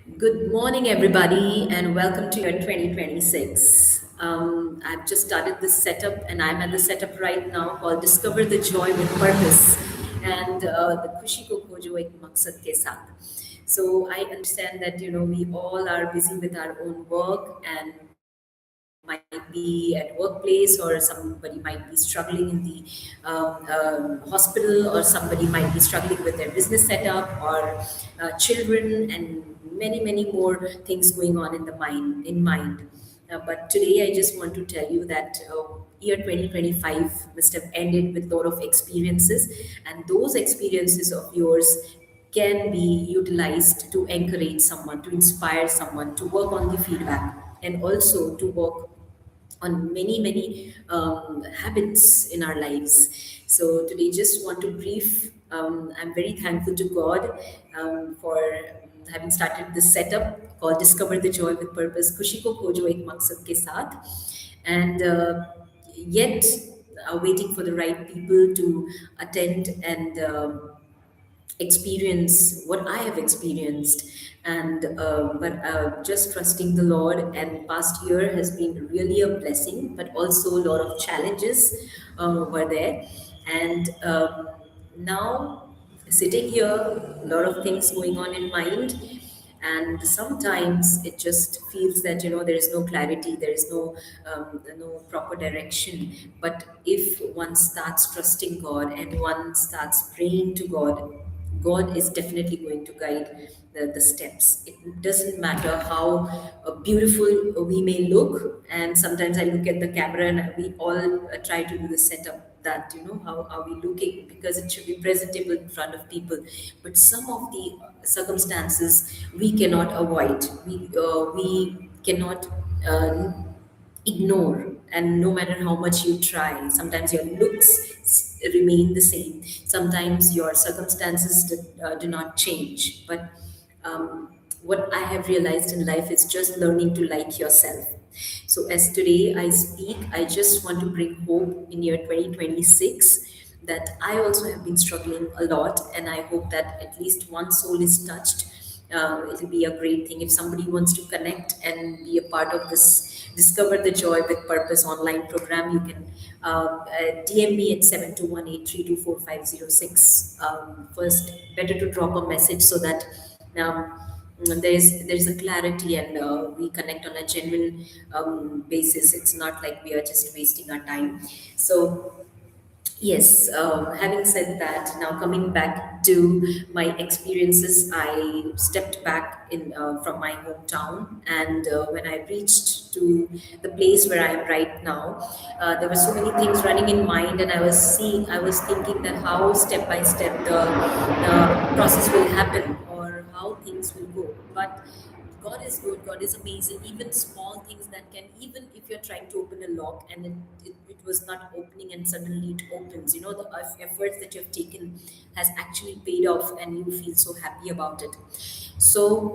Good morning, everybody, and welcome to your 2026. I've just started this setup, and I'm at the setup right now called Discover the Joy with Purpose and the Kushi Ko Khojo Ek Maksad Ke Saath. So I understand that we all are busy with our own work and might be at workplace, or somebody might be struggling in the hospital, or somebody might be struggling with their business setup, or children, and many more things going on in the mind. But today I just want to tell you that year 2025 must have ended with a lot of experiences, and those experiences of yours can be utilized to encourage someone, to inspire someone, to work on the feedback, and also to work on many habits in our lives. So today, just want to brief. I'm very thankful to God for having started this setup called Discover the Joy with Purpose. Kushi ko khojo ek maksad ke saath, and yet waiting for the right people to attend and experience what I have experienced, and but just trusting the Lord. And past year has been really a blessing, but also a lot of challenges were there, and now sitting here, a lot of things going on in mind, and sometimes it just feels that there is no clarity, there is no proper direction. But if one starts trusting God and one starts praying to God, God is definitely going to guide the steps. It doesn't matter how beautiful we may look. And sometimes I look at the camera and we all try to do the setup, that how are we looking, because it should be presentable in front of people. But some of the circumstances we cannot avoid. We cannot uh, ignore, and no matter how much you try, sometimes your looks remain the same, sometimes your circumstances do not change. But what I have realized in life is just learning to like yourself. So as today I speak, I just want to bring hope in year 2026, that I also have been struggling a lot, and I hope that at least one soul is touched. It'll be a great thing if somebody wants to connect and be a part of this Discover the Joy with Purpose online program. You can DM me at 7218324506. First, better to drop a message so that um, there's a clarity, and we connect on a genuine basis. It's not like we are just wasting our time. So yes, having said that, now coming back to my experiences, I stepped back in from my hometown, and when I reached to the place where I am right now, there were so many things running in mind, and I was thinking that how step by step the process will happen, or how things will go. But God is good, God is amazing. Even small things that can, even if you're trying to open a lock and it was not opening and suddenly it opens, the efforts that you've taken has actually paid off, and you feel so happy about it. So,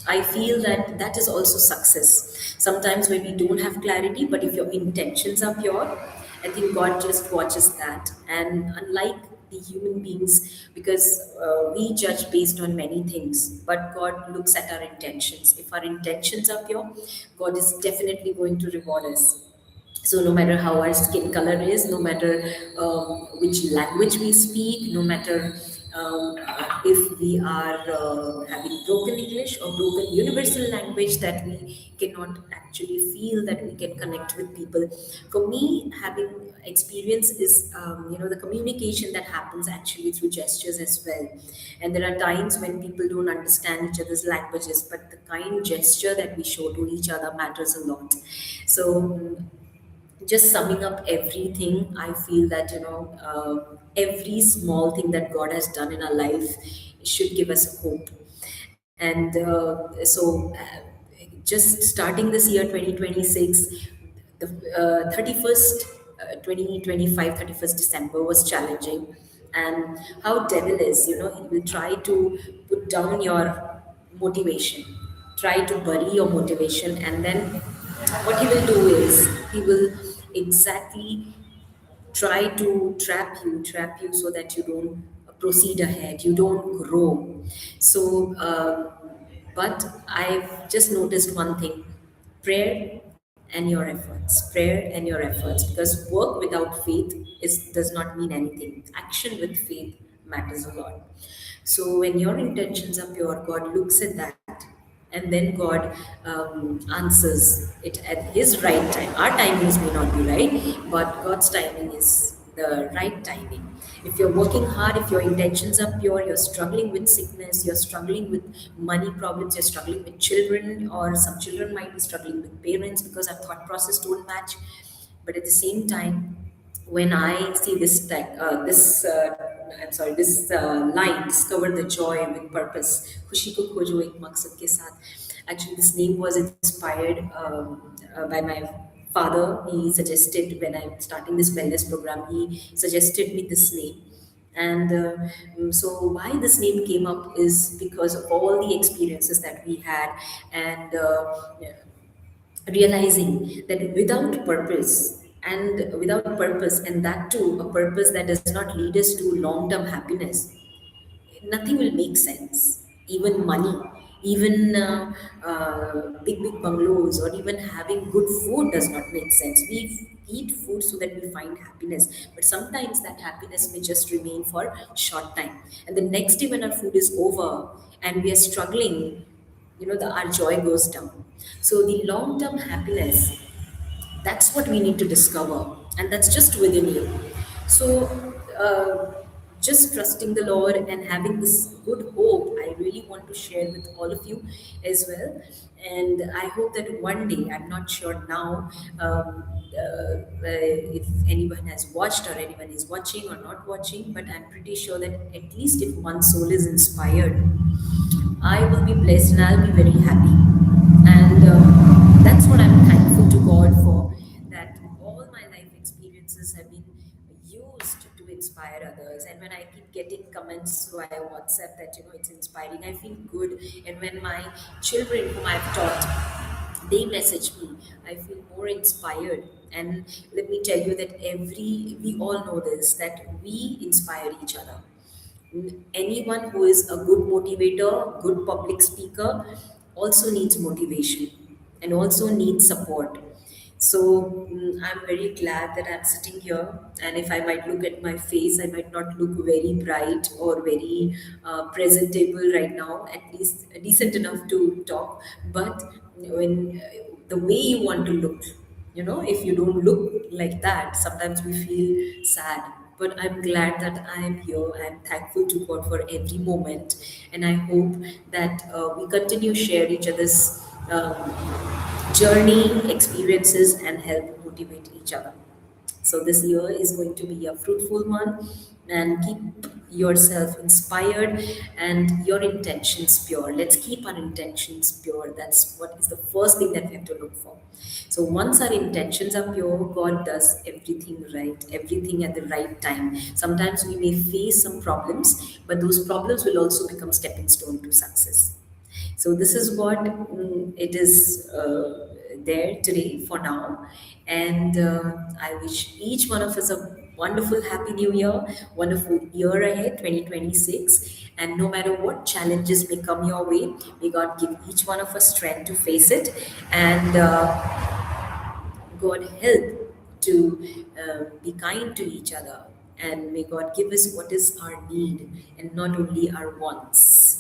I feel that that is also success. Sometimes when we don't have clarity, but if your intentions are pure, I think God just watches that. And unlike the human beings, because we judge based on many things, but God looks at our intentions. If our intentions are pure, God is definitely going to reward us. So no matter how our skin color is, no matter which language we speak, no matter if we are having broken English or broken universal language that we cannot actually feel, that we can connect with people. For me, having experience is the communication that happens actually through gestures as well. And there are times when people don't understand each other's languages, but the kind gesture that we show to each other matters a lot. So just summing up everything, I feel that every small thing that God has done in our life should give us hope. And just starting this year 2026, the 31st 2025 31st December was challenging. And how devil is, he will try to put down your motivation, try to bury your motivation, and then what he will do is he will exactly try to trap you so that you don't proceed ahead, you don't grow. So But I've just noticed one thing: prayer and your efforts. Prayer and your efforts. Because work without faith does not mean anything. Action with faith matters a lot. So when your intentions are pure, God looks at that, and then God answers it at His right time. Our timings may not be right, but God's timing is the right timing. If you're working hard, if your intentions are pure, you're struggling with sickness, you're struggling with money problems, you're struggling with children, or some children might be struggling with parents because our thought process don't match. But at the same time, when I see this line, discover the joy with purpose, खुशी को खोजो एक मकसद के साथ. Actually, this name was inspired by my father. He suggested, when I'm starting this wellness program, he suggested me this name. And so why this name came up is because of all the experiences that we had, and realizing that without purpose, and that too a purpose that does not lead us to long-term happiness, nothing will make sense. Even money, even big big bungalows, or even having good food does not make sense. We eat food so that we find happiness, but sometimes that happiness may just remain for short time, and the next day when our food is over and we are struggling, our joy goes down. So the long term happiness, that's what we need to discover, and that's just within you. So just trusting the Lord and having this good hope, I really want to share with all of you as well. And I hope that one day, I'm not sure now, if anyone has watched or anyone is watching or not watching, but I'm pretty sure that at least if one soul is inspired, I will be blessed and I'll be very happy. And that's what I'm thankful to God for, that all my life experiences have been used to inspire others. And when I keep getting comments via WhatsApp that, it's inspiring, I feel good. And when my children whom I've taught, they message me, I feel more inspired. And let me tell you that we all know this, that we inspire each other. Anyone who is a good motivator, good public speaker, also needs motivation and also needs support. So I'm very glad that I'm sitting here. And if I might look at my face, I might not look very bright or very presentable right now, at least decent enough to talk. But when the way you want to look, if you don't look like that, sometimes we feel sad. But I'm glad that I am here. I'm thankful to God for every moment, and I hope that we continue share each other's journey, experiences, and help motivate each other. So this year is going to be a fruitful one, and keep yourself inspired and your intentions pure. Let's keep our intentions pure. That's what is the first thing that we have to look for. So once our intentions are pure, God does everything right, everything at the right time. Sometimes we may face some problems, but those problems will also become stepping stone to success. So this is what it is there today for now, and I wish each one of us a wonderful happy new year, wonderful year ahead, 2026. And no matter what challenges may come your way, may God give each one of us strength to face it, and God help to be kind to each other, and may God give us what is our need and not only our wants.